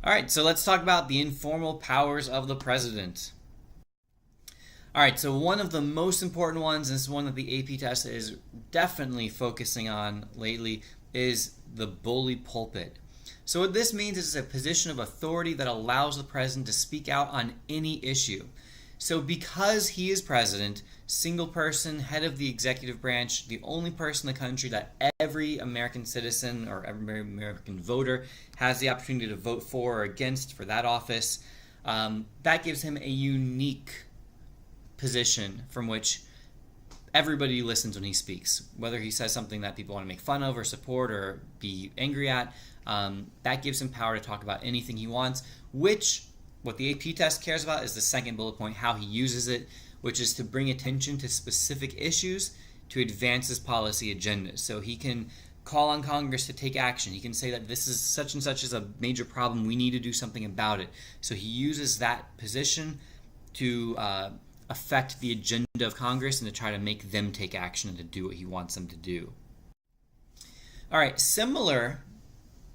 All right, so let's talk about the informal powers of the president. All right, so one of the most important ones, and this is one that the AP test is definitely focusing on lately, is the bully pulpit. So what this means is it's a position of authority that allows the president to speak out on any issue. So because he is president, single person, head of the executive branch, the only person in the country that every American citizen or every American voter has the opportunity to vote for or against for that office, that gives him a unique position from which everybody listens when he speaks. Whether he says something that people want to make fun of or support or be angry at, that gives him power to talk about anything he wants, which what the AP test cares about is the second bullet point, how he uses it, which is to bring attention to specific issues to advance his policy agenda. So he can call on Congress to take action. He can say that this is such and such is a major problem. We need to do something about it. So he uses that position to affect the agenda of Congress and to try to make them take action and to do what he wants them to do. All right, similar,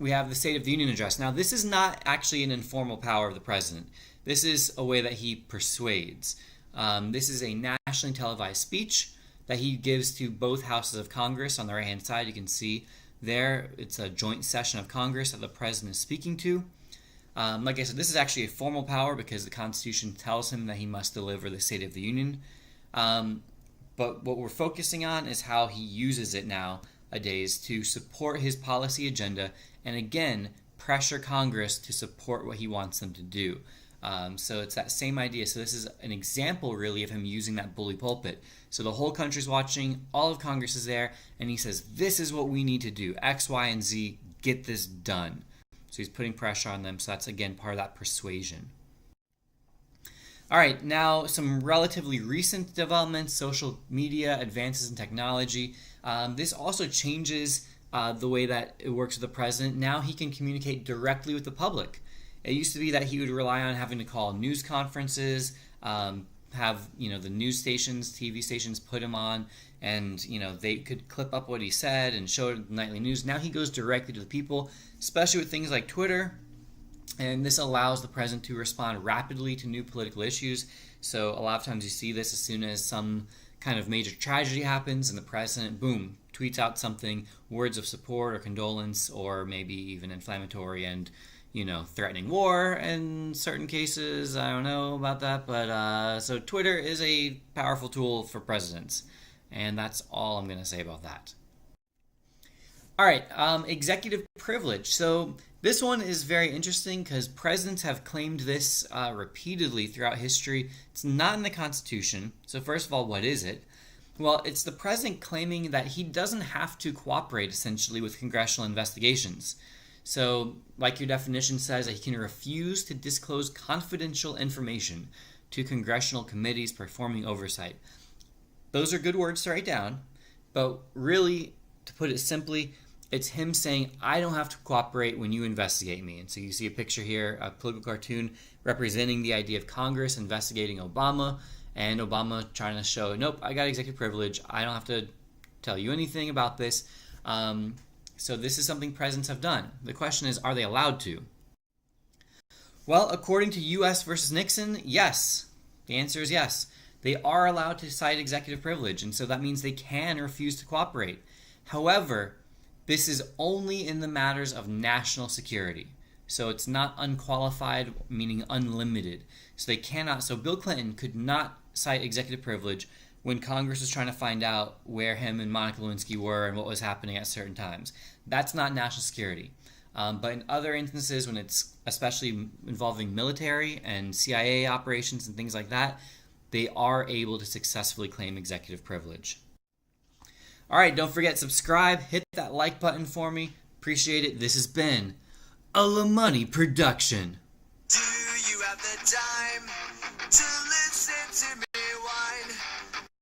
we have the State of the Union address. Now, this is not actually an informal power of the president. This is a way that he persuades. This is a nationally televised speech that he gives to both houses of Congress. On the right-hand side, you can see there, it's a joint session of Congress that the president is speaking to. Like I said, this is actually a formal power because the Constitution tells him that he must deliver the State of the Union. But what we're focusing on is how he uses it nowadays to support his policy agenda and, again, pressure Congress to support what he wants them to do. So it's that same idea. So this is an example, really, of him using that bully pulpit. So the whole country's watching, all of Congress is there, and he says, this is what we need to do, X, Y, and Z, get this done. So he's putting pressure on them. So that's, again, part of that persuasion. All right, now some relatively recent developments, social media, advances in technology. This also changes the way that it works with the president. Now he can communicate directly with the public. It used to be that he would rely on having to call news conferences, have the news stations, TV stations put him on, and they could clip up what he said and show it in the nightly news. Now he goes directly to the people, especially with things like Twitter, and this allows the president to respond rapidly to new political issues. So a lot of times you see this as soon as some kind of major tragedy happens and the president, boom, tweets out something, words of support or condolence, or maybe even inflammatory and threatening war in certain cases. I don't know about that, but so Twitter is a powerful tool for presidents, and that's all I'm going to say about that. All right, executive privilege. So this one is very interesting because presidents have claimed this repeatedly throughout history. It's not in the Constitution. So first of all, what is it? Well, it's the president claiming that he doesn't have to cooperate, essentially, with congressional investigations. So, like your definition says, that he can refuse to disclose confidential information to congressional committees performing oversight. Those are good words to write down, but really, to put it simply, it's him saying, I don't have to cooperate when you investigate me. And so you see a picture here, a political cartoon representing the idea of Congress investigating Obama, and Obama trying to show, nope, I got executive privilege. I don't have to tell you anything about this. So this is something presidents have done. The question is, are they allowed to? Well, according to U.S. versus Nixon, yes. The answer is yes. They are allowed to cite executive privilege, and so that means they can refuse to cooperate. However, this is only in the matters of national security. So it's not unqualified, meaning unlimited. So they cannot. So Bill Clinton could not cite executive privilege when Congress was trying to find out where him and Monica Lewinsky were and what was happening at certain times. That's not national security. But in other instances, when it's especially involving military and CIA operations and things like that, they are able to successfully claim executive privilege. All right, don't forget, subscribe, hit that like button for me. Appreciate it. This has been a La Money production.